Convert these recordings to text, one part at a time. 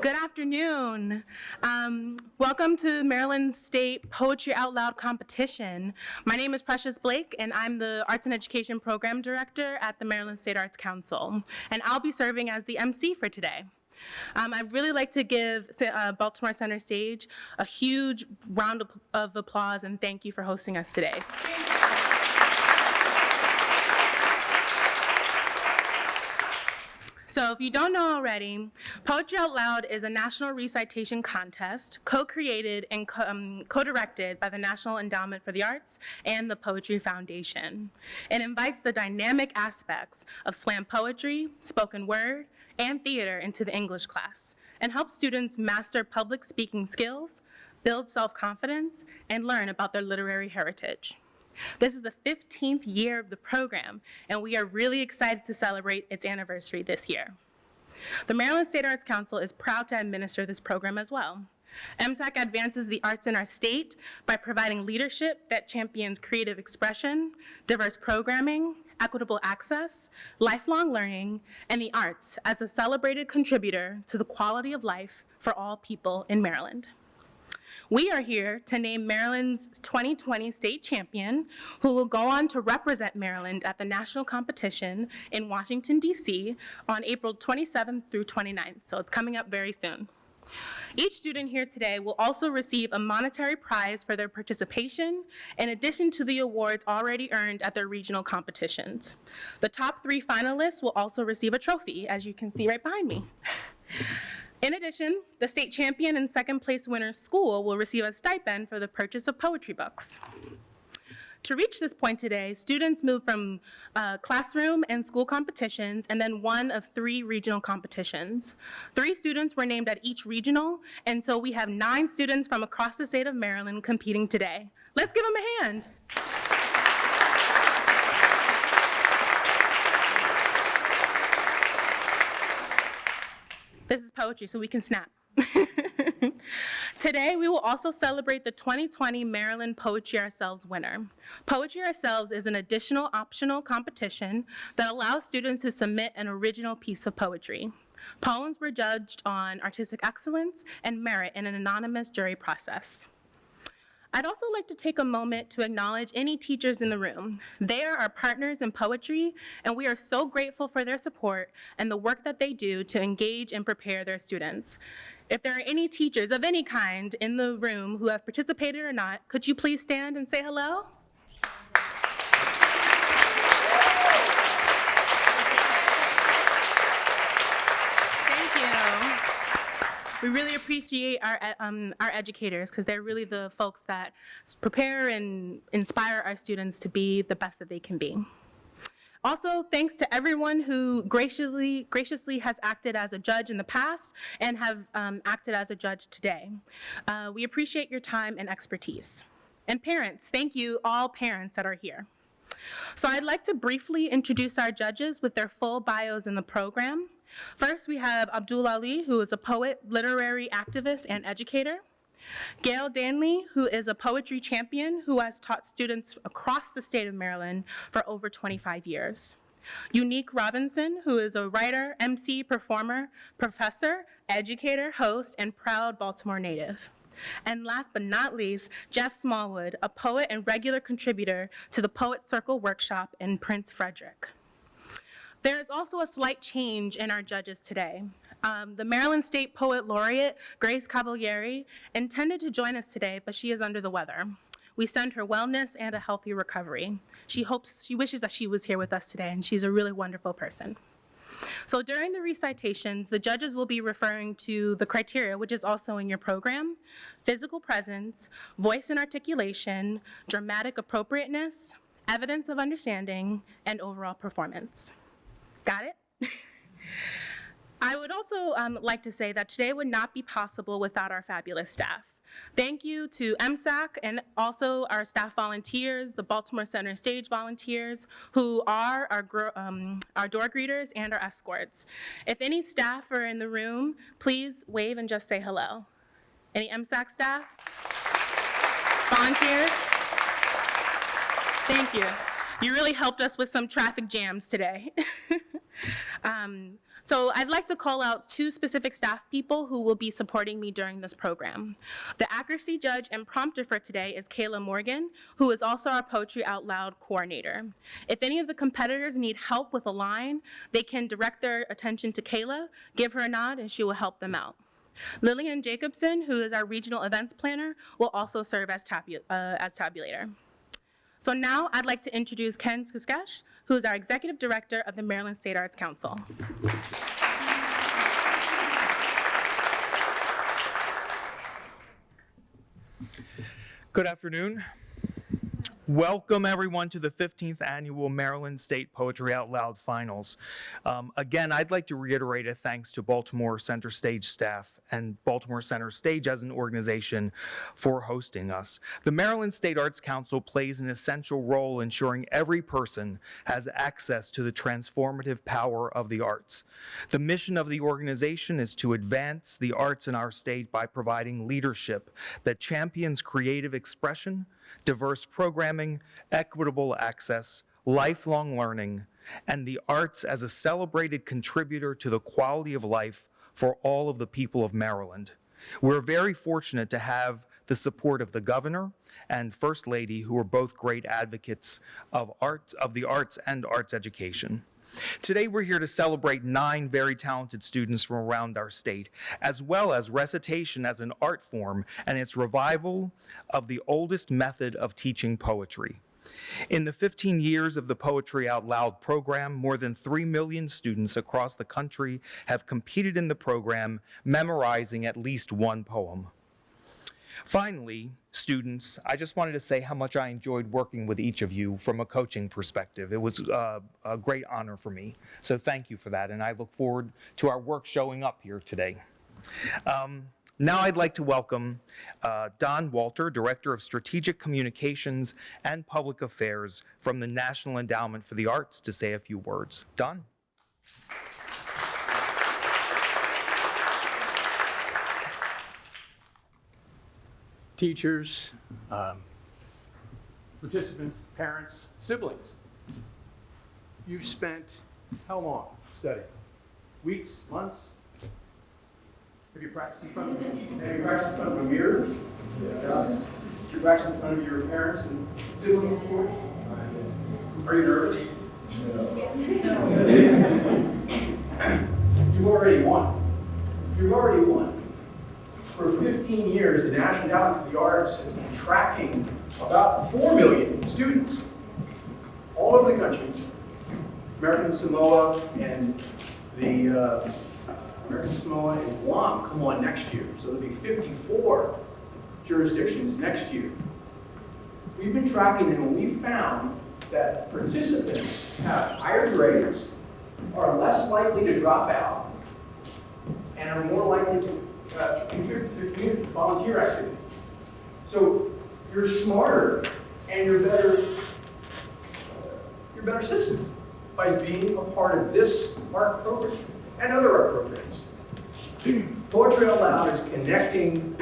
Good afternoon. Welcome to Maryland State Poetry Out Loud competition. My name is Precious Blake, and I'm the Arts and Education Program Director at the Maryland State Arts Council, and I'll be serving as the MC for today. I'd really like to give Baltimore Center Stage a huge round of applause and thank you for hosting us today. So if you don't know already, Poetry Out Loud is a national recitation contest co-created and co-directed by the National Endowment for the Arts and the Poetry Foundation. It invites the dynamic aspects of slam poetry, spoken word, and theater into the English class and helps students master public speaking skills, build self-confidence, and learn about their literary heritage. This is the 15th year of the program, and we are really excited to celebrate its anniversary this year. The Maryland State Arts Council is proud to administer this program as well. MSAC advances the arts in our state by providing leadership that champions creative expression, diverse programming, equitable access, lifelong learning, and the arts as a celebrated contributor to the quality of life for all people in Maryland. We are here to name Maryland's 2020 state champion, who will go on to represent Maryland at the national competition in Washington, D.C. on April 27th through 29th, so it's coming up very soon. Each student here today will also receive a monetary prize for their participation, in addition to the awards already earned at their regional competitions. The top 3 finalists will also receive a trophy, as you can see right behind me. In addition, the state champion and second place winner's school will receive a stipend for the purchase of poetry books. To reach this point today, students moved from classroom and school competitions and then one of 3 regional competitions. 3 students were named at each regional, and so we have 9 students from across the state of Maryland competing today. Let's give them a hand. This is poetry, so we can snap. Today, we will also celebrate the 2020 Maryland Poetry Ourselves winner. Poetry Ourselves is an additional optional competition that allows students to submit an original piece of poetry. Poems were judged on artistic excellence and merit in an anonymous jury process. I'd also like to take a moment to acknowledge any teachers in the room. They are our partners in poetry, and we are so grateful for their support and the work that they do to engage and prepare their students. If there are any teachers of any kind in the room who have participated or not, could you please stand and say hello? Thank you. We really appreciate our educators because they're really the folks that prepare and inspire our students to be the best that they can be. Also, thanks to everyone who graciously has acted as a judge in the past and have acted as a judge today. We appreciate your time and expertise. And parents, thank you all parents that are here. So I'd like to briefly introduce our judges with their full bios in the program. First, we have Abdul Ali, who is a poet, literary activist, and educator. Gail Danley, who is a poetry champion who has taught students across the state of Maryland for over 25 years. Unique Robinson, who is a writer, MC, performer, professor, educator, host, and proud Baltimore native. And last but not least, Jeff Smallwood, a poet and regular contributor to the Poet Circle Workshop in Prince Frederick. There is also a slight change in our judges today. The Maryland State Poet Laureate, Grace Cavalieri, intended to join us today, but she is under the weather. We send her wellness and a healthy recovery. She wishes that she was here with us today, and she's a really wonderful person. So during the recitations, the judges will be referring to the criteria, which is also in your program: physical presence, voice and articulation, dramatic appropriateness, evidence of understanding, and overall performance. Got it? I would also like to say that today would not be possible without our fabulous staff. Thank you to MSAC and also our staff volunteers, the Baltimore Center Stage volunteers, who are our door greeters and our escorts. If any staff are in the room, please wave and just say hello. Any MSAC staff? Volunteers? Thank you. You really helped us with some traffic jams today. So I'd like to call out two specific staff people who will be supporting me during this program. The accuracy judge and prompter for today is Kayla Morgan, who is also our Poetry Out Loud coordinator. If any of the competitors need help with a line, they can direct their attention to Kayla, give her a nod, and she will help them out. Lillian Jacobson, who is our regional events planner, will also serve as tabulator. So now I'd like to introduce Ken Skiskesh, who is our executive director of the Maryland State Arts Council. Good afternoon. Welcome everyone to the 15th annual Maryland State Poetry Out Loud Finals. Again, I'd like to reiterate a thanks to Baltimore Center Stage staff and Baltimore Center Stage as an organization for hosting us. The Maryland State Arts Council plays an essential role ensuring every person has access to the transformative power of the arts. The mission of the organization is to advance the arts in our state by providing leadership that champions creative expression, diverse programming, equitable access, lifelong learning, and the arts as a celebrated contributor to the quality of life for all of the people of Maryland. We're very fortunate to have the support of the governor and First Lady, who are both great advocates of the arts and arts education. Today, we're here to celebrate 9 very talented students from around our state, as well as recitation as an art form and its revival of the oldest method of teaching poetry. In the 15 years of the Poetry Out Loud program, more than 3 million students across the country have competed in the program, memorizing at least one poem. Finally, students, I just wanted to say how much I enjoyed working with each of you from a coaching perspective. It was a great honor for me, so thank you for that, and I look forward to our work showing up here today. Now I'd like to welcome Don Walter, Director of Strategic Communications and Public Affairs from the National Endowment for the Arts, to say a few words. Don? Teachers, participants, parents, siblings. You've spent how long studying? Weeks, months? Have you practiced in front of a mirror? Did you practice in front of your parents and siblings before? Are you nervous? You've already won. You've already won. For 15 years, the National Endowment for the Arts has been tracking about 4 million students all over the country. American Samoa and Guam come on next year, so there'll be 54 jurisdictions next year. We've been tracking them, and we found that participants have higher grades, are less likely to drop out, and are more likely to contribute to their community, volunteer activity. So you're smarter and you're better citizens by being a part of this art program and other art programs. Poetry Out Loud is connecting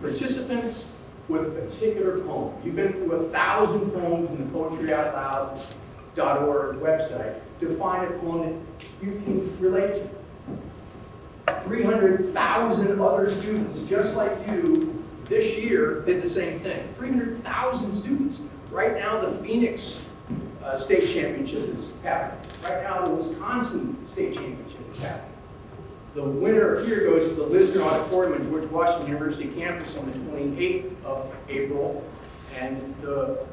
participants with a particular poem. You've been through 1,000 poems in the poetryoutloud.org website to find a poem that you can relate to. 300,000 other students, just like you, this year did the same thing. 300,000 students. Right now, the Phoenix State Championship is happening. Right now, the Wisconsin State Championship is happening. The winner here goes to the Lisner Auditorium at George Washington University campus on the 28th of April, and the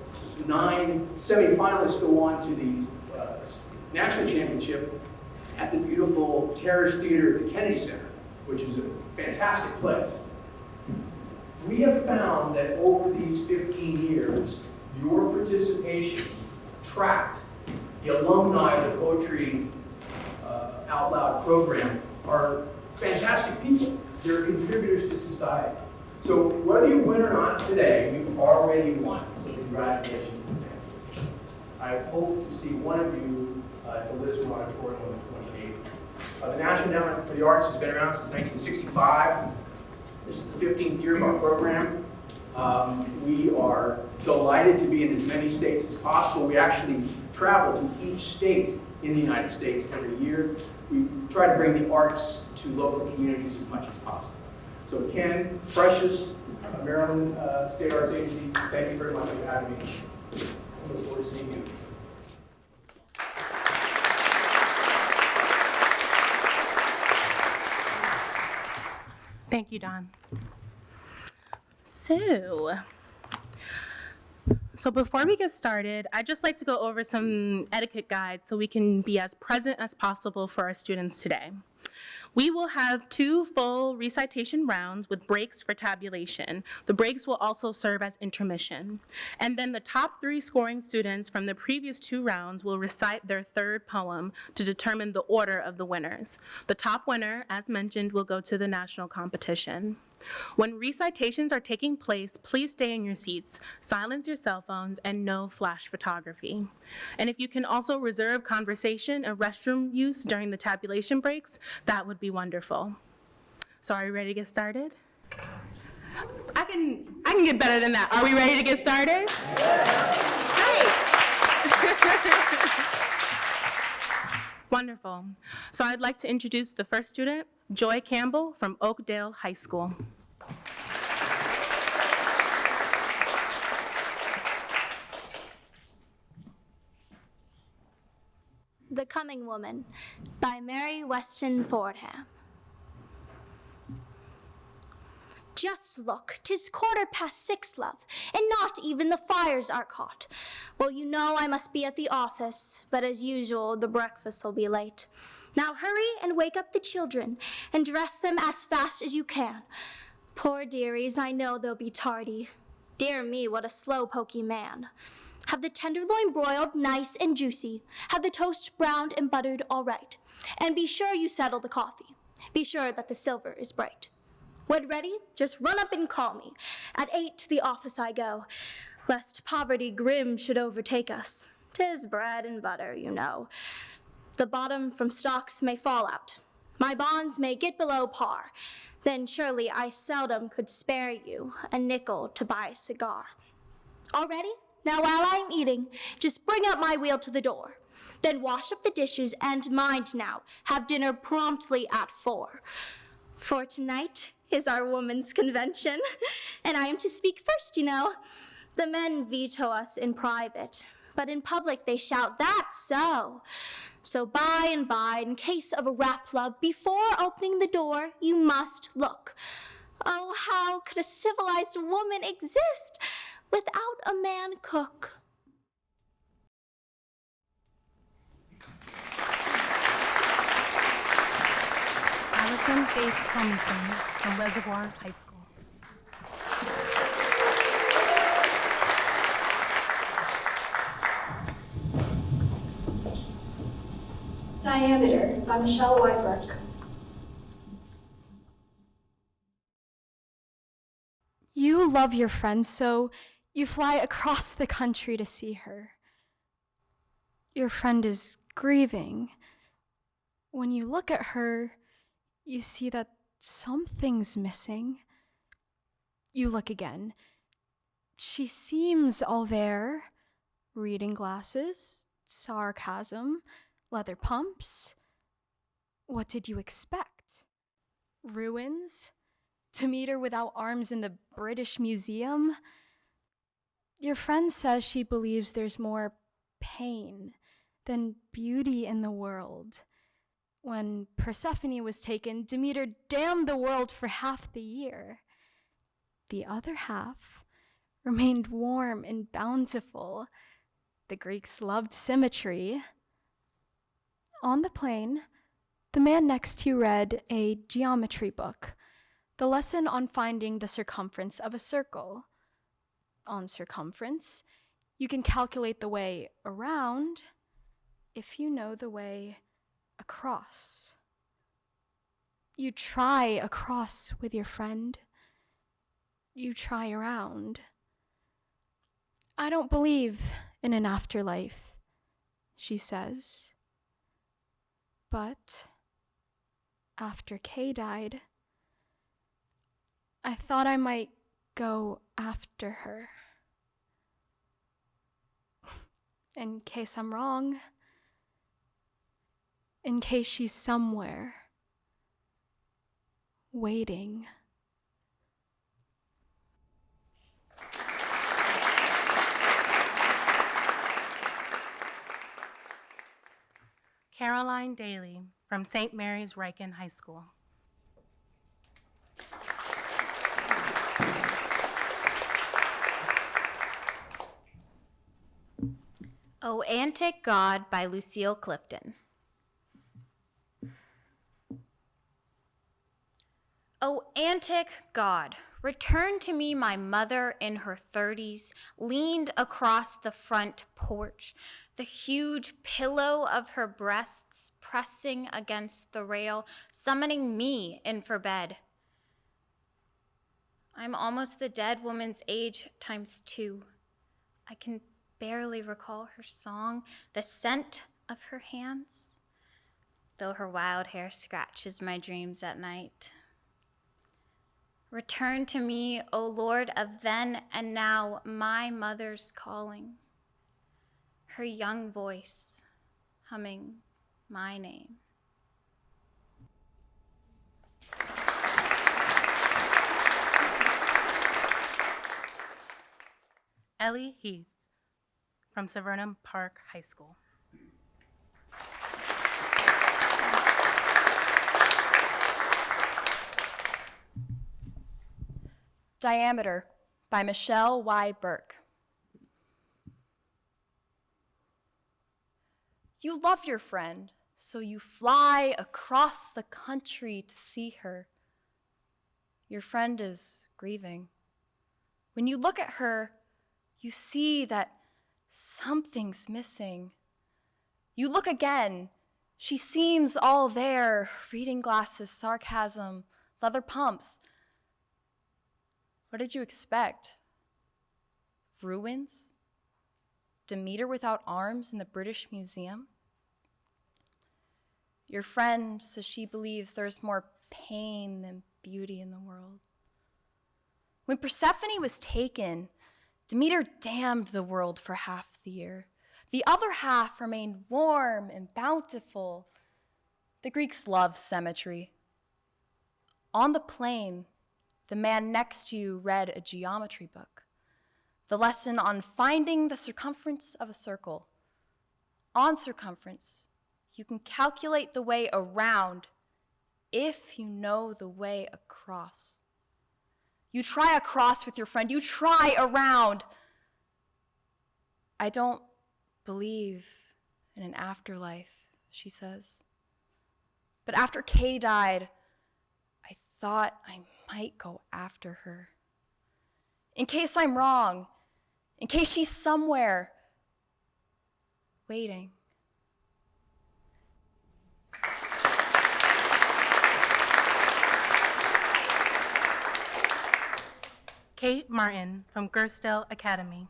9 semifinalists go on to the National Championship at the beautiful Terrace Theater at the Kennedy Center, which is a fantastic place. We have found that over these 15 years, your participation tracked the alumni of the Poetry Out Loud program are fantastic people. They're contributors to society. So whether you win or not today, you've already won. So congratulations. I hope to see one of you at the Lisbon Auditorium on the 28th. The National Endowment for the Arts has been around since 1965. This is the 15th year of our program. We are delighted to be in as many states as possible. We actually travel to each state in the United States every year. We try to bring the arts to local communities as much as possible. So Ken, Precious, Maryland State Arts Agency, thank you very much for having me. I look forward to seeing you. Thank you, Don. So before we get started, I'd just like to go over some etiquette guides so we can be as present as possible for our students today. We will have 2 full recitation rounds with breaks for tabulation. The breaks will also serve as intermission. And then the top 3 scoring students from the previous 2 rounds will recite their 3rd poem to determine the order of the winners. The top winner, as mentioned, will go to the national competition. When recitations are taking place, please stay in your seats, silence your cell phones, and no flash photography. And if you can also reserve conversation and restroom use during the tabulation breaks, that would be wonderful. So are you ready to get started? I can get better than that. Are we ready to get started? Great. Wonderful. So I'd like to introduce the first student, Joy Campbell from Oakdale High School. The Coming Woman by Weston Fordham. Just look, 'tis 6:15, love, and not even the fires are caught. Well, you know I must be at the office, but as usual, the breakfast'll be late. Now hurry and wake up the children, and dress them as fast as you can. Poor dearies, I know they'll be tardy. Dear me, what a slow-pokey man. Have the tenderloin broiled nice and juicy. Have the toast browned and buttered all right. And be sure you settle the coffee. Be sure that the silver is bright. When ready, just run up and call me. At 8 to the office I go, lest poverty grim should overtake us. 'Tis bread and butter, you know. The bottom from stocks may fall out. My bonds may get below par. Then surely I seldom could spare you a nickel to buy a cigar. All ready? Now while I'm eating, just bring up my wheel to the door. Then wash up the dishes and mind now, have dinner promptly at 4. For tonight is our women's convention, and I am to speak first, you know. The men veto us in private, but in public they shout, "That's so." So by and by, in case of a rap, love, before opening the door, you must look. Oh, how could a civilized woman exist without a man cook? Allison Faith Tomlinson from Reservoir High School. Diameter by Michelle Wyberg. You love your friend, so you fly across the country to see her. Your friend is grieving. When you look at her, you see that something's missing. You look again. She seems all there. Reading glasses, sarcasm, leather pumps. What did you expect? Ruins? To meet her without arms in the British Museum? Your friend says she believes there's more pain than beauty in the world. When Persephone was taken, Demeter damned the world for half the year. The other half remained warm and bountiful. The Greeks loved symmetry. On the plane, the man next to you read a geometry book, the lesson on finding the circumference of a circle. On circumference, you can calculate the way around if you know the way across. You try across with your friend. You try around. I don't believe in an afterlife, she says. But after Kay died, I thought I might go after her. In case I'm wrong, in case she's somewhere, waiting. Caroline Daly from St. Mary's Riken High School. O Antic God by Lucille Clifton. O antic God, return to me my mother in her 30s, leaned across the front porch, the huge pillow of her breasts pressing against the rail, summoning me in for bed. I'm almost the dead woman's age times 2. I can barely recall her song, the scent of her hands, though her wild hair scratches my dreams at night. Return to me, O Lord of then and now, my mother's calling, her young voice humming my name. Ellie Heath from Severnum Park High School. Diameter by Michelle Y. Burke. You love your friend, so you fly across the country to see her. Your friend is grieving. When you look at her, you see that something's missing. You look again. She seems all there, reading glasses, sarcasm, leather pumps. What did you expect? Ruins? Demeter without arms in the British Museum? Your friend says she believes there's more pain than beauty in the world. When Persephone was taken, Demeter damned the world for half the year. The other half remained warm and bountiful. The Greeks loved symmetry. On the plain, the man next to you read a geometry book, the lesson on finding the circumference of a circle. On circumference, you can calculate the way around if you know the way across. You try across with your friend, you try around. I don't believe in an afterlife, she says. But after Kay died, I thought I might go after her. In case I'm wrong, in case she's somewhere waiting. Kate Martin from Gersdale Academy.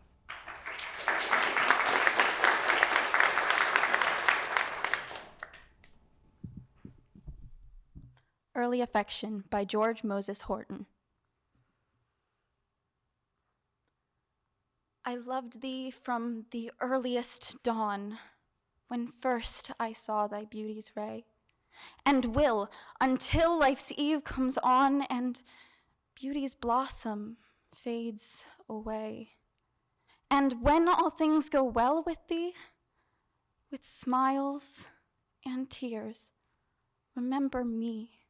Early Affection by George Moses Horton. I loved thee from the earliest dawn, when first I saw thy beauty's ray, and will until life's eve comes on and beauty's blossom fades away. And when all things go well with thee, with smiles and tears, remember me.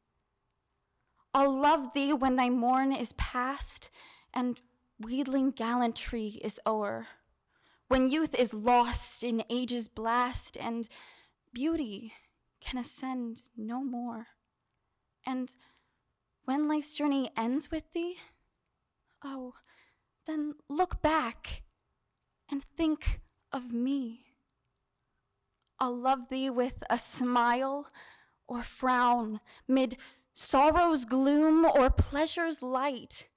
I'll love thee when thy morn is past and wheedling gallantry is o'er, when youth is lost in age's blast and beauty can ascend no more. And when life's journey ends with thee, oh, then look back and think of me. I'll love thee with a smile or frown, mid sorrow's gloom or pleasure's light.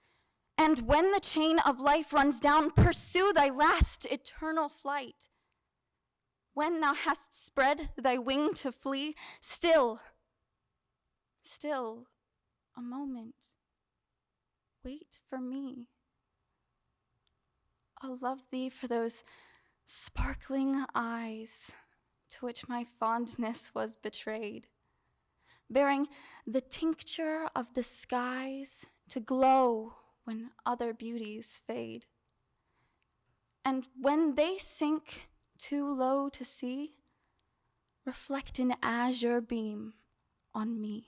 And when the chain of life runs down, pursue thy last eternal flight. When thou hast spread thy wing to flee, still a moment, wait for me. I'll love thee for those sparkling eyes to which my fondness was betrayed, bearing the tincture of the skies to glow when other beauties fade. And when they sink too low to see, reflect an azure beam on me.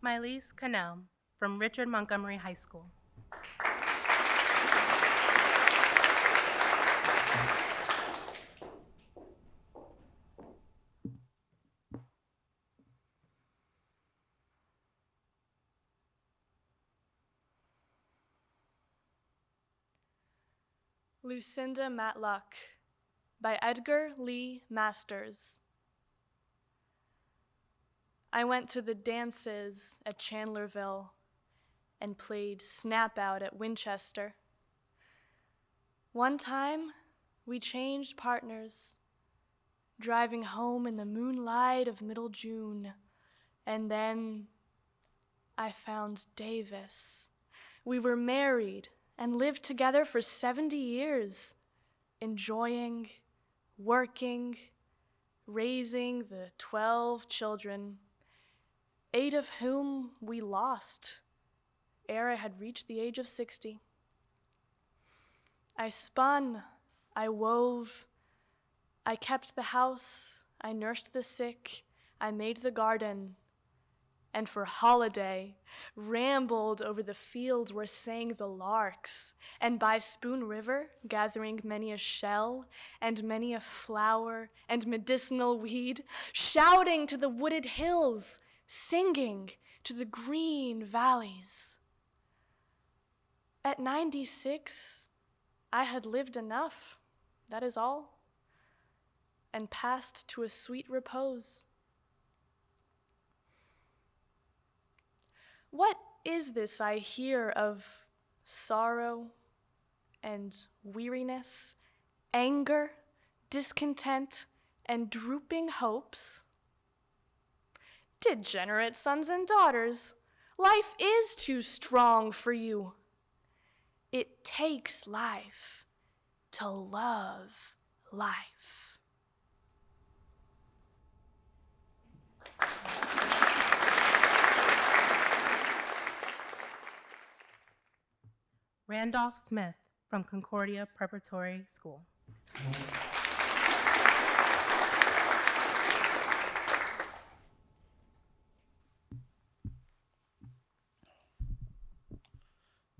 Milese Cannell from Richard Montgomery High School. Lucinda Matlock by Edgar Lee Masters. I went to the dances at Chandlerville and played Snap Out at Winchester. One time, we changed partners, driving home in the moonlight of middle June, and then I found Davis. We were married and lived together for 70 years, enjoying, working, raising the 12 children, 8 of whom we lost ere I had reached the age of 60. I spun, I wove, I kept the house, I nursed the sick, I made the garden, and for holiday, rambled over the fields where sang the larks, and by Spoon River, gathering many a shell, and many a flower, and medicinal weed, shouting to the wooded hills, singing to the green valleys. At 96, I had lived enough, that is all, and passed to a sweet repose. What is this I hear of sorrow and weariness, anger, discontent, and drooping hopes? Degenerate sons and daughters, life is too strong for you. It takes life to love life. Randolph Smith from Concordia Preparatory School.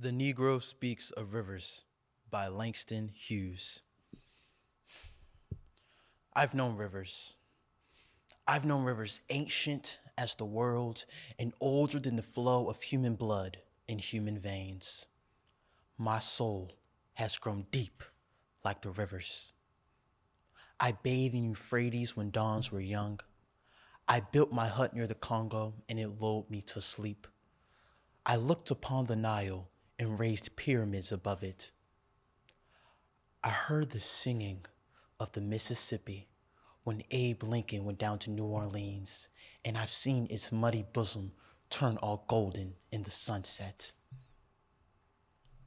The Negro Speaks of Rivers by Langston Hughes. I've known rivers. I've known rivers ancient as the world and older than the flow of human blood in human veins. My soul has grown deep like the rivers. I bathed in Euphrates when dawns were young. I built my hut near the Congo and it lulled me to sleep. I looked upon the Nile and raised pyramids above it. I heard the singing of the Mississippi when Abe Lincoln went down to New Orleans, and I've seen its muddy bosom turn all golden in the sunset.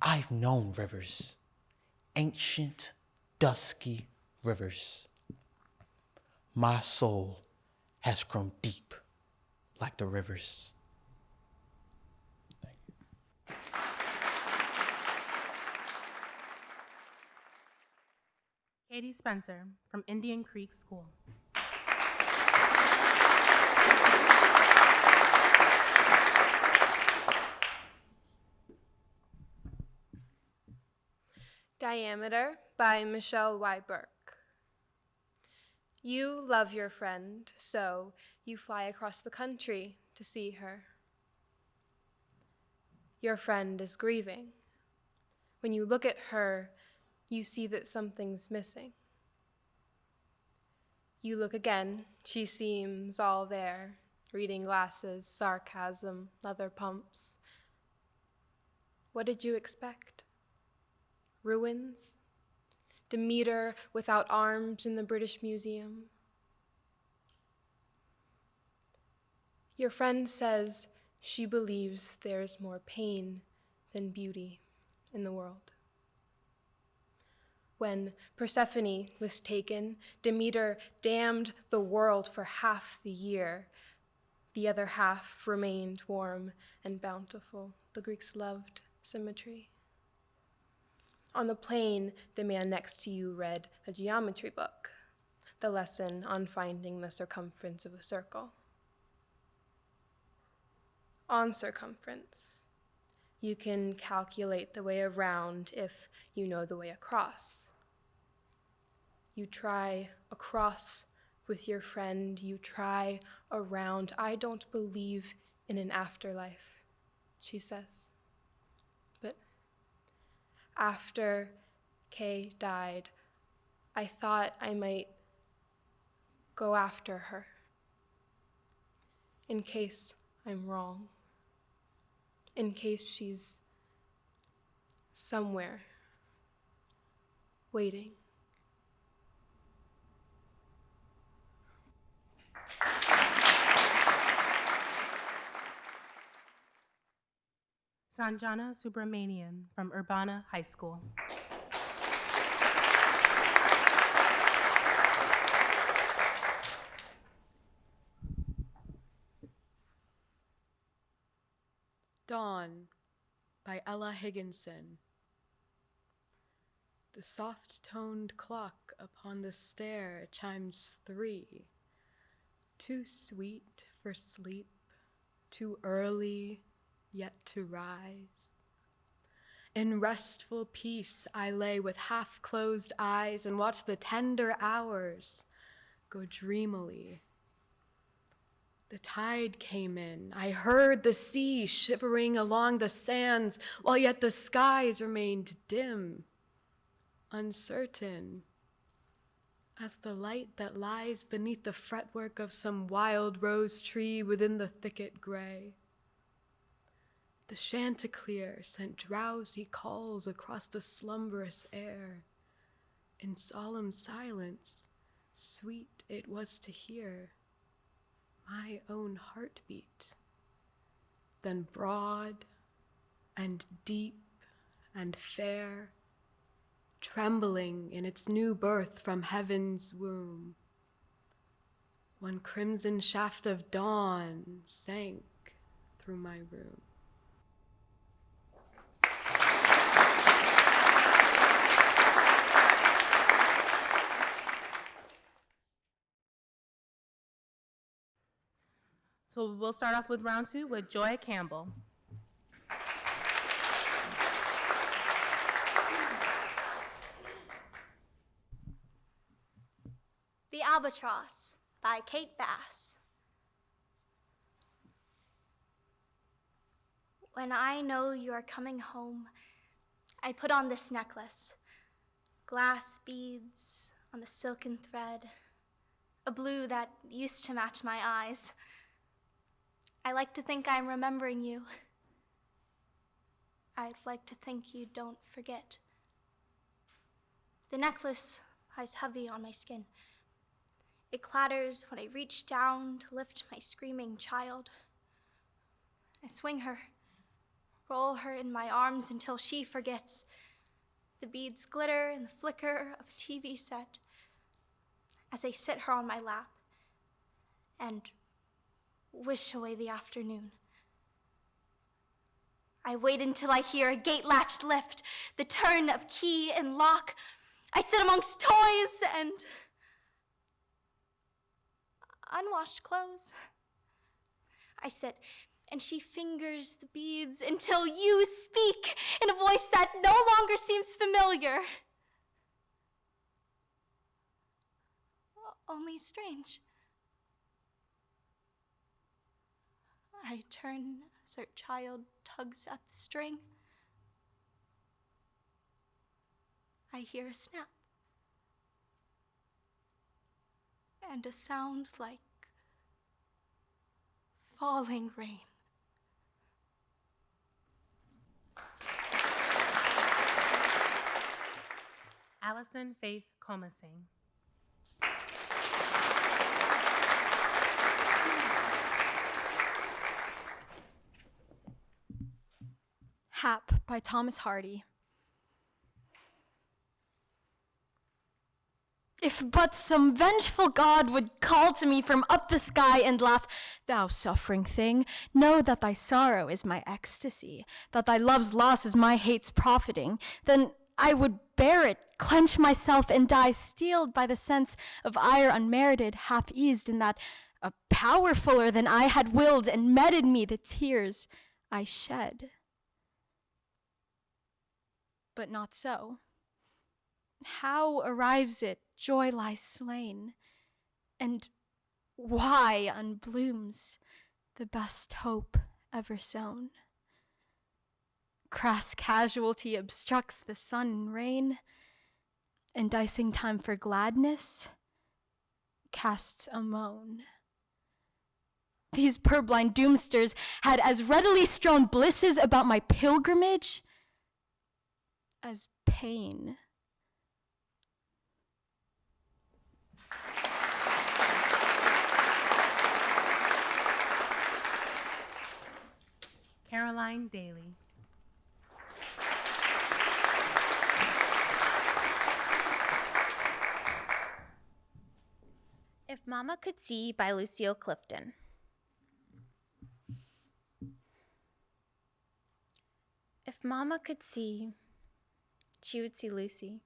I've known rivers, ancient, dusky rivers. My soul has grown deep like the rivers. Thank you. Katie Spencer from Indian Creek School. Diameter by Michelle Weiberg. You love your friend, so you fly across the country to see her. Your friend is grieving. When you look at her, you see that something's missing. You look again, she seems all there, reading glasses, sarcasm, leather pumps. What did you expect? Ruins? Demeter without arms in the British Museum? Your friend says she believes there's more pain than beauty in the world. When Persephone was taken, Demeter damned the world for half the year. The other half remained warm and bountiful. The Greeks loved symmetry. On the plane, the man next to you read a geometry book, the lesson on finding the circumference of a circle. On circumference, you can calculate the way around if you know the way across. You try across with your friend, you try around. I don't believe in an afterlife, she says. But after Kay died, I thought I might go after her, in case I'm wrong, in case she's somewhere waiting. Sanjana Subramanian from Urbana High School. Dawn by Ella Higginson. The soft-toned clock upon the stair chimes 3. Too sweet for sleep, too early yet to rise. In restful peace I lay with half-closed eyes and watch the tender hours go dreamily. The tide came in. I heard the sea shivering along the sands, while yet the skies remained dim, uncertain, as the light that lies beneath the fretwork of some wild rose tree within the thicket gray. The chanticleer sent drowsy calls across the slumberous air. In solemn silence, sweet it was to hear my own heartbeat, then broad and deep and fair, trembling in its new birth from heaven's womb. One crimson shaft of dawn sank through my room. So we'll start off with round 2 with Joy Campbell. The Albatross by Kate Bass. When I know you are coming home, I put on this necklace, glass beads on the silken thread, a blue that used to match my eyes. I like to think I'm remembering you. I'd like to think you don't forget. The necklace lies heavy on my skin. It clatters when I reach down to lift my screaming child. I swing her, roll her in my arms until she forgets. The beads glitter in the flicker of a TV set as I sit her on my lap and wish away the afternoon. I wait until I hear a gate latch lift, the turn of key and lock. I sit amongst toys and unwashed clothes. I sit, and she fingers the beads until you speak in a voice that no longer seems familiar, only strange. I turn as her child tugs at the string. I hear a snap and a sound like falling rain. Allison Faith Comasing. Hap by Thomas Hardy. If but some vengeful god would call to me from up the sky and laugh, "Thou suffering thing, know that thy sorrow is my ecstasy, that thy love's loss is my hate's profiting," then I would bear it, clench myself, and die steeled by the sense of ire unmerited, half-eased in that a power fuller than I had willed and meted me the tears I shed. But not so. How arrives it joy lies slain, and why unblooms the best hope ever sown? Crass casualty obstructs the sun and rain, and dicing time for gladness casts a moan. These purblind doomsters had as readily strewn blisses about my pilgrimage as pain. Caroline Daly. If Mama Could See by Lucille Clifton. If Mama could see, she would see Lucy.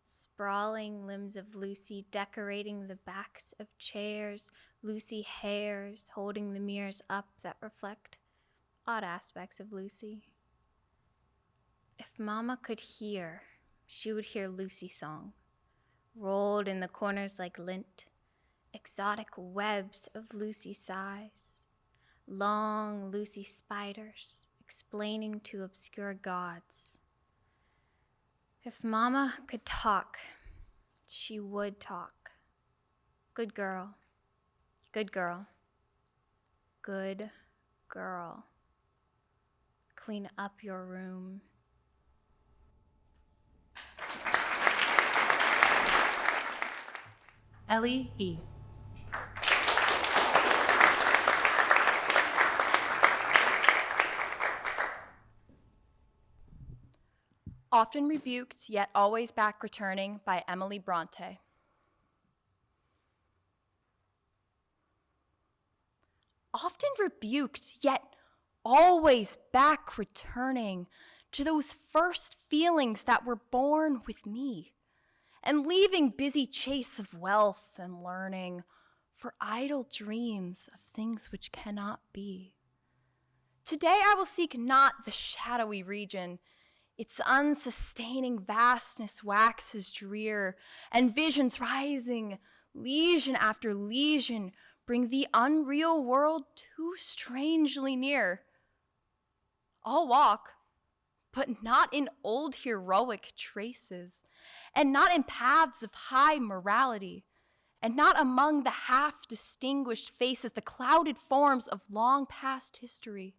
Sprawling limbs of Lucy decorating the backs of chairs, Lucy hairs holding the mirrors up that reflect odd aspects of Lucy. If Mama could hear, she would hear Lucy song, rolled in the corners like lint, exotic webs of Lucy sighs, long Lucy spiders explaining to obscure gods. If Mama could talk, she would talk. Good girl, good girl, good girl. Clean up your room. Ellie E. Often Rebuked, Yet Always Back Returning by Emily Bronte. Often rebuked, yet always back returning to those first feelings that were born with me, and leaving busy chase of wealth and learning for idle dreams of things which cannot be. Today I will seek not the shadowy region. Its unsustaining vastness waxes drear, and visions rising, legion after legion, bring the unreal world too strangely near. I'll walk, but not in old heroic traces, and not in paths of high morality, and not among the half-distinguished faces, the clouded forms of long past history.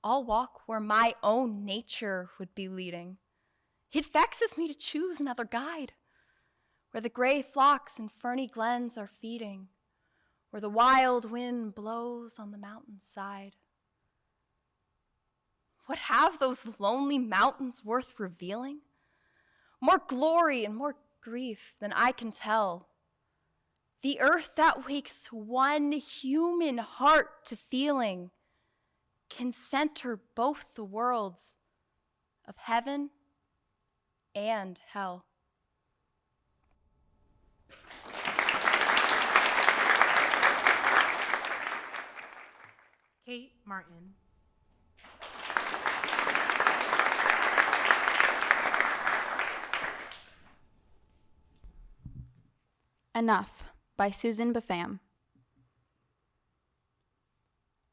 I'll walk where my own nature would be leading. It vexes me to choose another guide, where the gray flocks and ferny glens are feeding, where the wild wind blows on the mountainside. What have those lonely mountains worth revealing? More glory and more grief than I can tell. The earth that wakes one human heart to feeling can center both the worlds of heaven and hell. Kate Martin. Enough by Susan Bafam.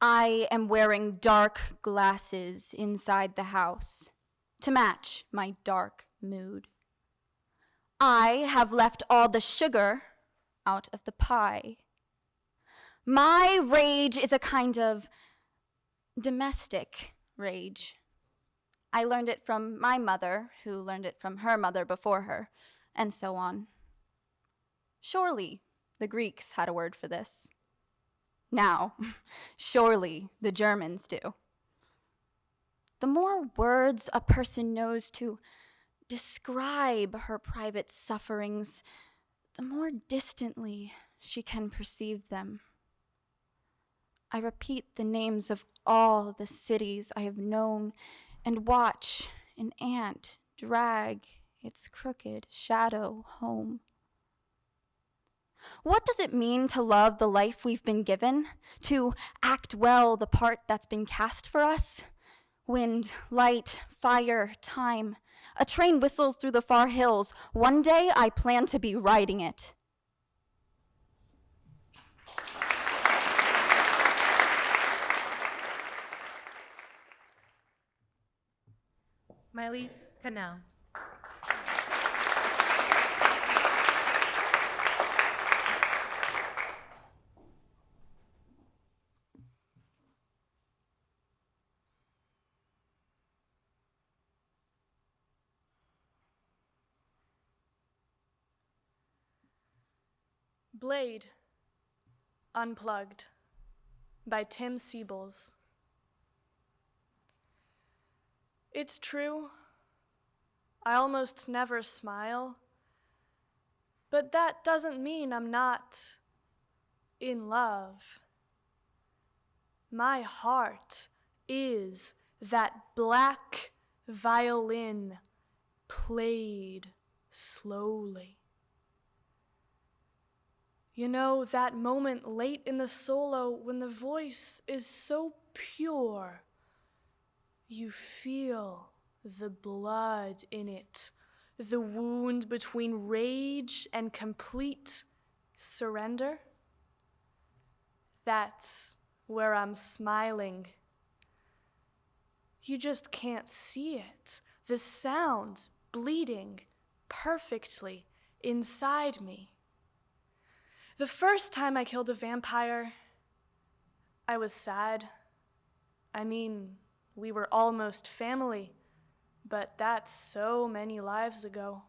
I am wearing dark glasses inside the house to match my dark mood. I have left all the sugar out of the pie. My rage is a kind of domestic rage. I learned it from my mother, who learned it from her mother before her, and so on. Surely the Greeks had a word for this. Now, surely the Germans do. the more words a person knows to describe her private sufferings, the more distantly she can perceive them. I repeat the names of all the cities I have known and watch an ant drag its crooked shadow home. What does it mean to love the life we've been given? To act well the part that's been cast for us? Wind, light, fire, time. A train whistles through the far hills. One day I plan to be riding it. Miley's Canal. Blade, Unplugged, by Tim Siebels. It's true, I almost never smile, but that doesn't mean I'm not in love. My heart is that black violin played slowly. You know, that moment late in the solo when the voice is so pure, you feel the blood in it, the wound between rage and complete surrender. That's where I'm smiling. You just can't see it. The sound bleeding perfectly inside me. The first time I killed a vampire, I was sad. I mean, we were almost family, but that's so many lives ago.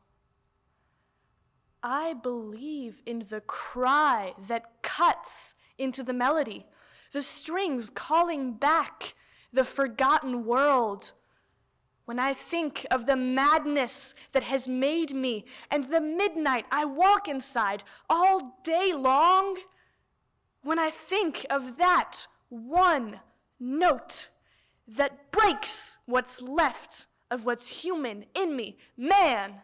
I believe in the cry that cuts into the melody, the strings calling back the forgotten world. When I think of the madness that has made me and the midnight I walk inside all day long, when I think of that one note that breaks what's left of what's human in me, man,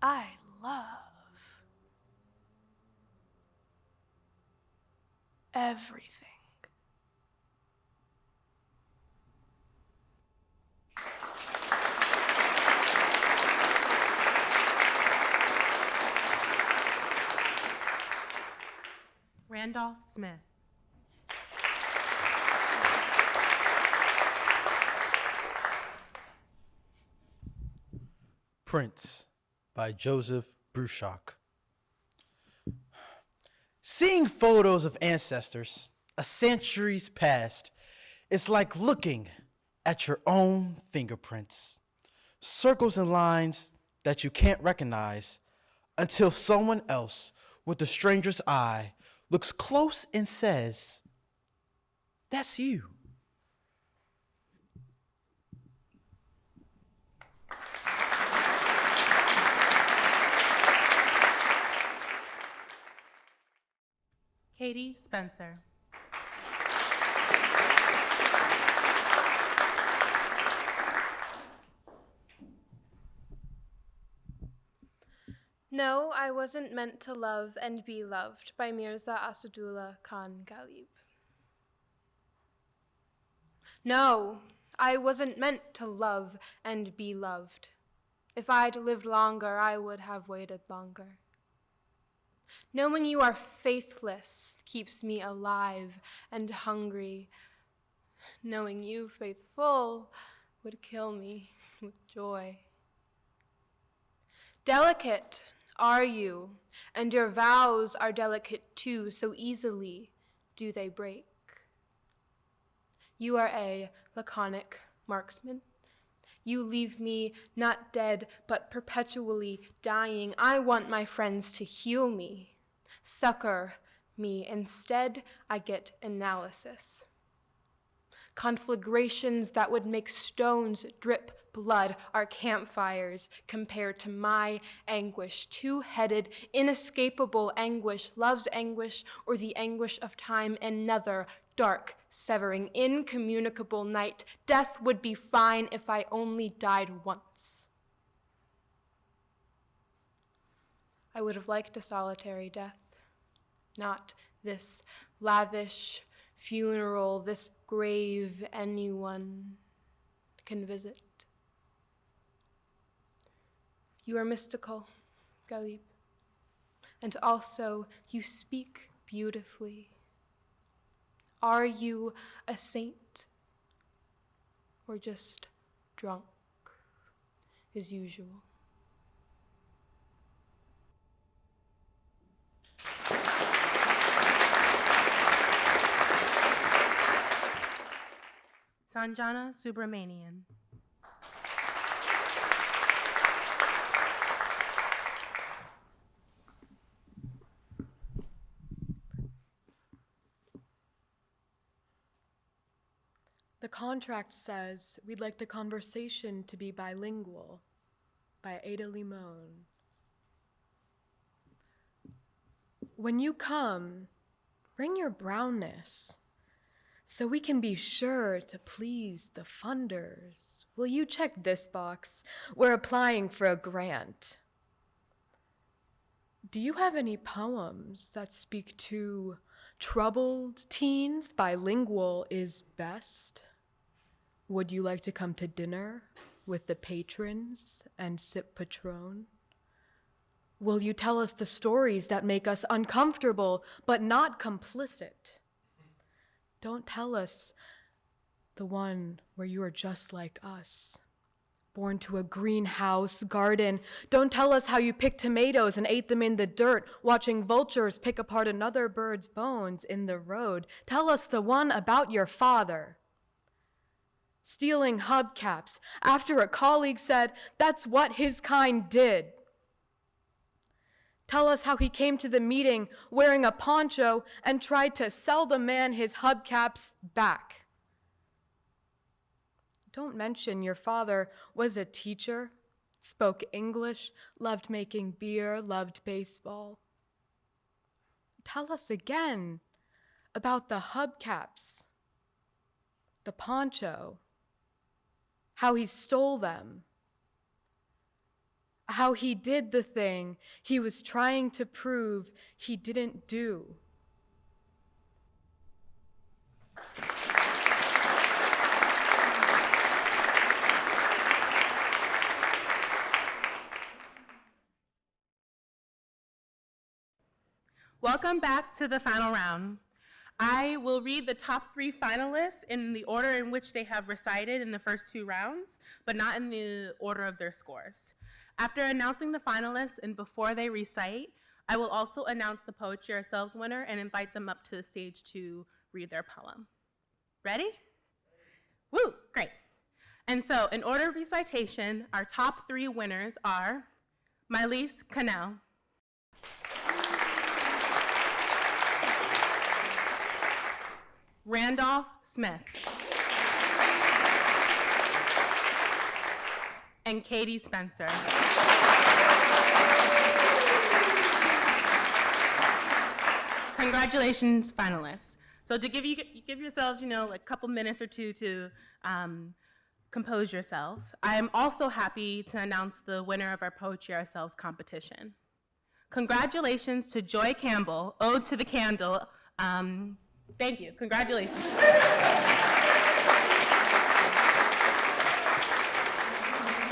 I love everything. Randolph Smith. Prince by Joseph Bruchac. Seeing photos of ancestors a centuries past is like looking at your own fingerprints, circles and lines that you can't recognize until someone else with a stranger's eye looks close and says, "That's you." Katie Spencer. No, I wasn't meant to love and be loved by Mirza Asadullah Khan Ghalib. No, I wasn't meant to love and be loved. If I'd lived longer, I would have waited longer. Knowing you are faithless keeps me alive and hungry. Knowing you faithful would kill me with joy. Delicate are you, and your vows are delicate too, so easily do they break. You are a laconic marksman. You leave me not dead, but perpetually dying. I want my friends to heal me, succor me. Instead, I get analysis. Conflagrations that would make stones drip blood are campfires compared to my anguish, two-headed, inescapable anguish, love's anguish, or the anguish of time, another dark, severing, incommunicable night. Death would be fine if I only died once. I would have liked a solitary death, not this lavish funeral, this grave anyone can visit. You are mystical, Galib, and also you speak beautifully. Are you a saint or just drunk as usual? Sanjana Subramanian. The contract says we'd like the conversation to be bilingual, by Ada Limon. When you come, bring your brownness, so we can be sure to please the funders. Will you check this box? We're applying for a grant. Do you have any poems that speak to troubled teens? Bilingual is best. Would you like to come to dinner with the patrons and sip Patron? Will you tell us the stories that make us uncomfortable but not complicit? Don't tell us the one where you are just like us, born to a greenhouse garden. Don't tell us how you picked tomatoes and ate them in the dirt, watching vultures pick apart another bird's bones in the road. Tell us the one about your father, stealing hubcaps after a colleague said that's what his kind did. Tell us how he came to the meeting wearing a poncho and tried to sell the man his hubcaps back. Don't mention your father was a teacher, spoke English, loved making beer, loved baseball. Tell us again about the hubcaps, the poncho, how he stole them, how he did the thing he was trying to prove he didn't do. Welcome back to the final round. I will read the top 3 finalists in the order in which they have recited in the first 2 rounds, but not in the order of their scores. After announcing the finalists and before they recite, I will also announce the Poetry Ourselves winner and invite them up to the stage to read their poem. Ready? Woo, great. And so, in order of recitation, our top 3 winners are Mylese Cannell, Randolph Smith, and Katie Spencer. Congratulations, finalists. So to give yourselves, a couple minutes or two to compose yourselves, I am also happy to announce the winner of our Poetry Ourselves competition. Congratulations to Joy Campbell, Ode to the Candle. Thank you, congratulations.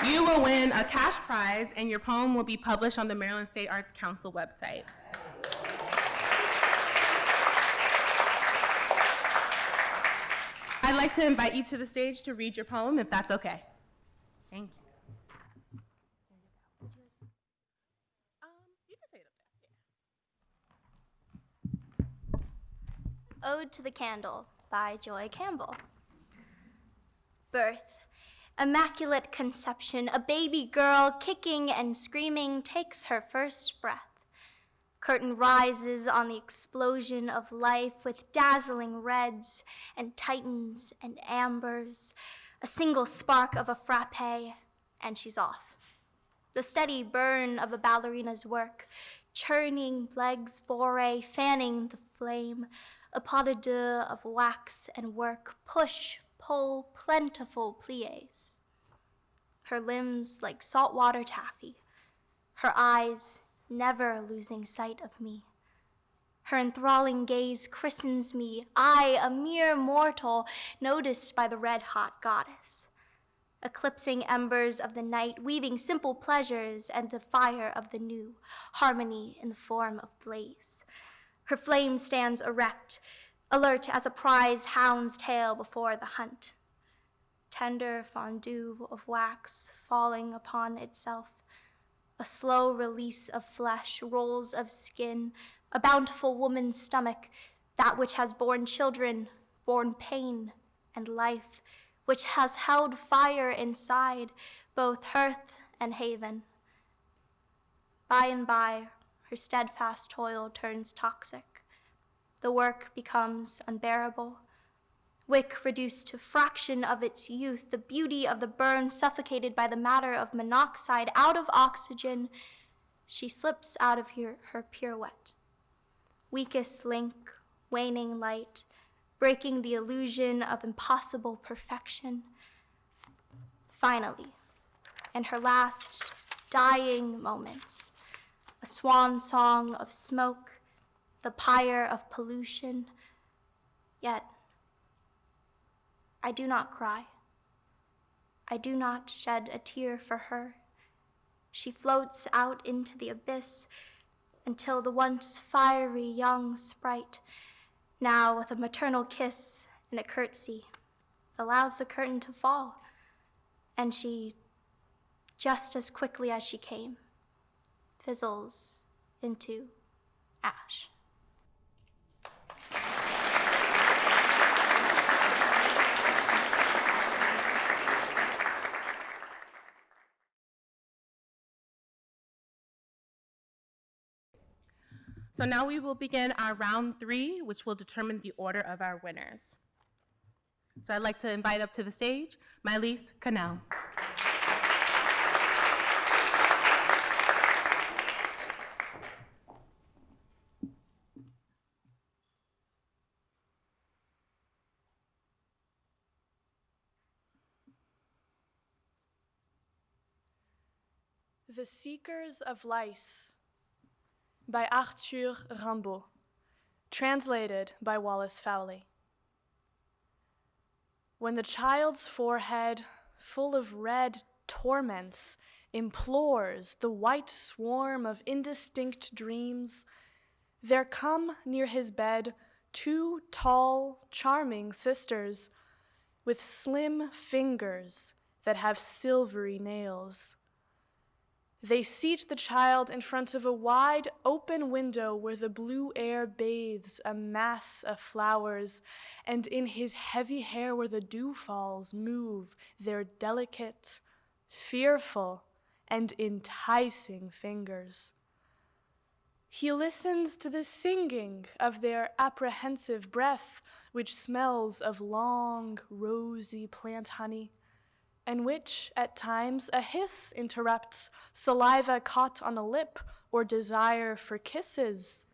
You will win a cash prize and your poem will be published on the Maryland State Arts Council website. I'd like to invite you to the stage to read your poem, if that's okay. Thank you. You can say it up there. Ode to the Candle by Joy Campbell. Birth. Immaculate conception, a baby girl kicking and screaming takes her first breath. Curtain rises on the explosion of life with dazzling reds and titans and ambers, a single spark of a frappe, and she's off. The steady burn of a ballerina's work, churning legs bourrée, fanning the flame, a pas de deux of wax and work, push, pull, plentiful pliés. Her limbs like saltwater taffy, her eyes never losing sight of me. Her enthralling gaze christens me, I, a mere mortal, noticed by the red-hot goddess. Eclipsing embers of the night, weaving simple pleasures and the fire of the new, harmony in the form of blaze. Her flame stands erect, alert as a prize hound's tail before the hunt. Tender fondue of wax falling upon itself, a slow release of flesh, rolls of skin, a bountiful woman's stomach, that which has borne children, borne pain and life, which has held fire inside, both hearth and haven. By and by, her steadfast toil turns toxic. The work becomes unbearable. Wick reduced to fraction of its youth, the beauty of the burn suffocated by the matter of monoxide, out of oxygen, she slips out of her pirouette. Weakest link, waning light, breaking the illusion of impossible perfection. Finally, in her last dying moments, a swan song of smoke, the pyre of pollution, yet I do not cry. I do not shed a tear for her. She floats out into the abyss until the once fiery young sprite, now with a maternal kiss and a curtsy, allows the curtain to fall, and she, just as quickly as she came, fizzles into ash. So now we will begin our round 3, which will determine the order of our winners. So I'd like to invite up to the stage Mylise Cannell. The Seekers of Lice by Arthur Rimbaud, translated by Wallace Fowley. When the child's forehead, full of red torments, implores the white swarm of indistinct dreams, there come near his bed 2 tall, charming sisters with slim fingers that have silvery nails. They seat the child in front of a wide open window where the blue air bathes a mass of flowers, and in his heavy hair where the dew falls move their delicate, fearful, and enticing fingers. He listens to the singing of their apprehensive breath, which smells of long, rosy plant honey, and which, at times, a hiss interrupts, saliva caught on the lip, or desire for kisses.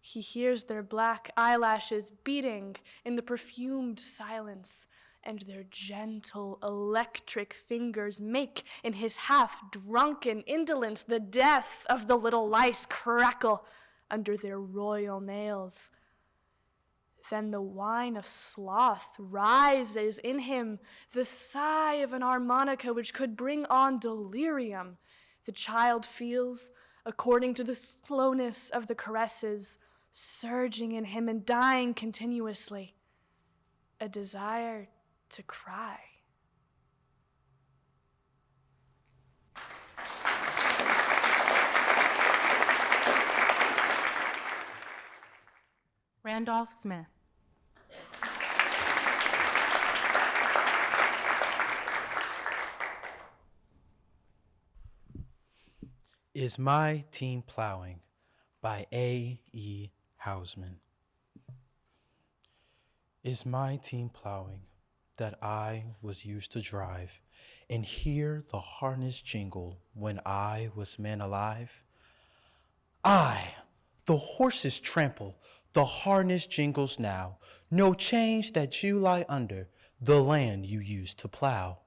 He hears their black eyelashes beating in the perfumed silence, and their gentle, electric fingers make, in his half-drunken indolence, the death of the little lice crackle under their royal nails. Then the whine of sloth rises in him, the sigh of an harmonica which could bring on delirium. The child feels, according to the slowness of the caresses, surging in him and dying continuously, a desire to cry. Randolph Smith. Is my team plowing by A.E. Hausman. Is my team plowing that I was used to drive and hear the harness jingle when I was man alive? I, the horses trample, the harness jingles now, no change that you lie under, the land you used to plow.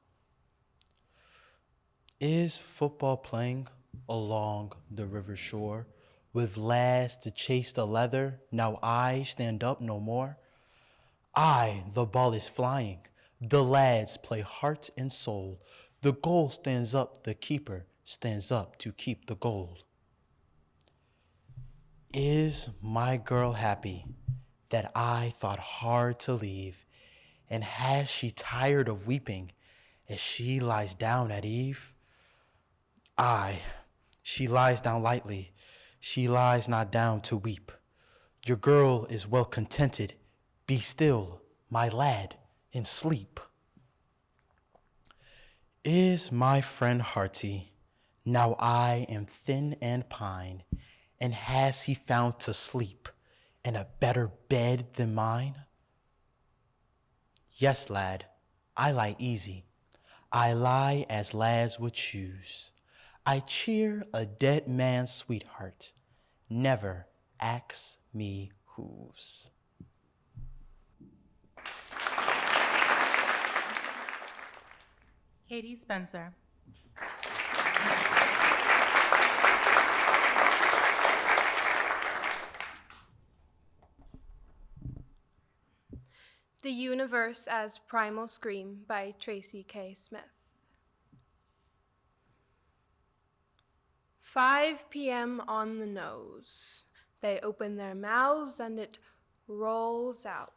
Is football playing along the river shore with lads to chase the leather, now I stand up no more? I, the ball is flying, the lads play heart and soul, the goal stands up, the keeper stands up to keep the goal. Is my girl happy that I thought hard to leave, and has she tired of weeping as she lies down at eve? Aye, she lies down lightly, she lies not down to weep. Your girl is well contented, be still, my lad, and sleep. Is my friend hearty, now I am thin and pine, and has he found to sleep in a better bed than mine? Yes, lad, I lie easy, I lie as lads would choose. I cheer a dead man's sweetheart, never ask me whose. Katie Spencer. The Universe as Primal Scream by Tracy K. Smith. 5 p.m. on the nose. They open their mouths and it rolls out.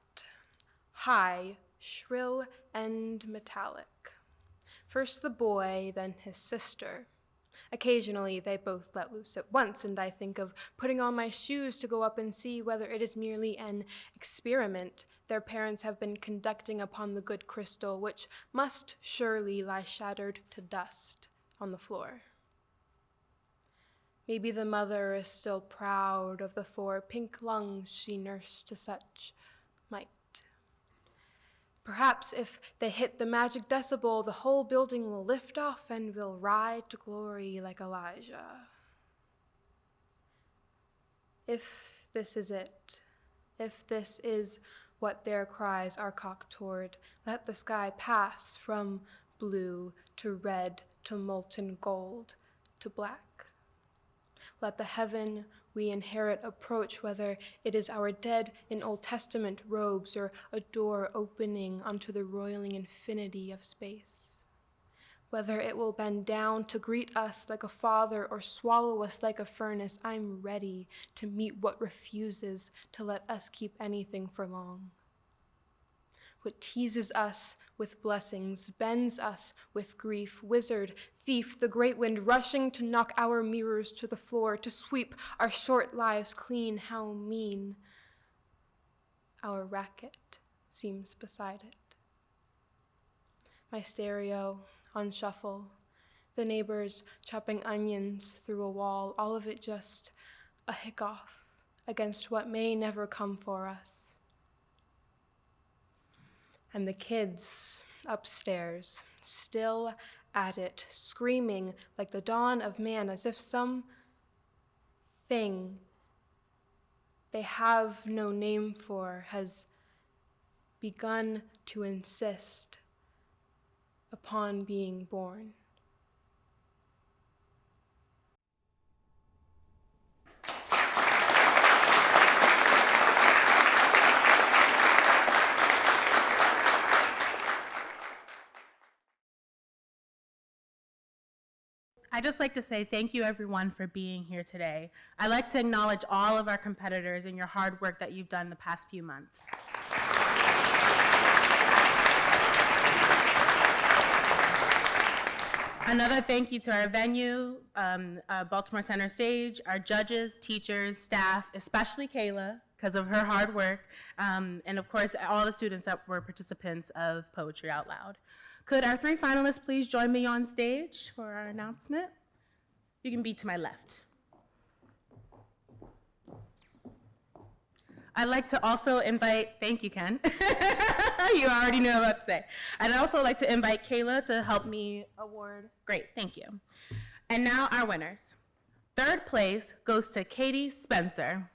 High, shrill, and metallic. First the boy, then his sister. Occasionally they both let loose at once, and I think of putting on my shoes to go up and see whether it is merely an experiment their parents have been conducting upon the good crystal, which must surely lie shattered to dust on the floor. Maybe the mother is still proud of the 4 pink lungs she nursed to such might. Perhaps if they hit the magic decibel, the whole building will lift off and will ride to glory like Elijah. If this is it, if this is what their cries are cocked toward, let the sky pass from blue to red to molten gold to black. Let the heaven we inherit approach, whether it is our dead in Old Testament robes or a door opening onto the roiling infinity of space. Whether it will bend down to greet us like a father or swallow us like a furnace, I'm ready to meet what refuses to let us keep anything for long. What teases us with blessings, bends us with grief, wizard, thief, the great wind rushing to knock our mirrors to the floor, to sweep our short lives clean, how mean our racket seems beside it. My stereo on shuffle, the neighbors chopping onions through a wall, all of it just a hiccough against what may never come for us. And the kids upstairs, still at it, screaming like the dawn of man, as if some thing they have no name for has begun to insist upon being born. I'd just like to say thank you, everyone, for being here today. I'd like to acknowledge all of our competitors and your hard work that you've done the past few months. Another thank you to our venue, Baltimore Center Stage, our judges, teachers, staff, especially Kayla, because of her hard work, and of course, all the students that were participants of Poetry Out Loud. Could our 3 finalists please join me on stage for our announcement? You can be to my left. I'd like to also invite, thank you, Ken. You already know what to say. I'd also like to invite Kayla to help me award. Great, thank you. And now our winners. Third place goes to Katie Spencer.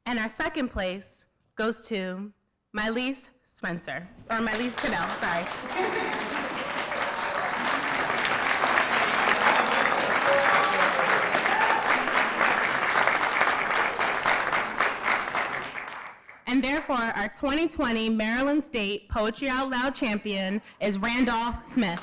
And our second place goes to Mylese Spencer, or Mylese Cadell, sorry. And therefore, our 2020 Maryland State Poetry Out Loud champion is Randolph Smith.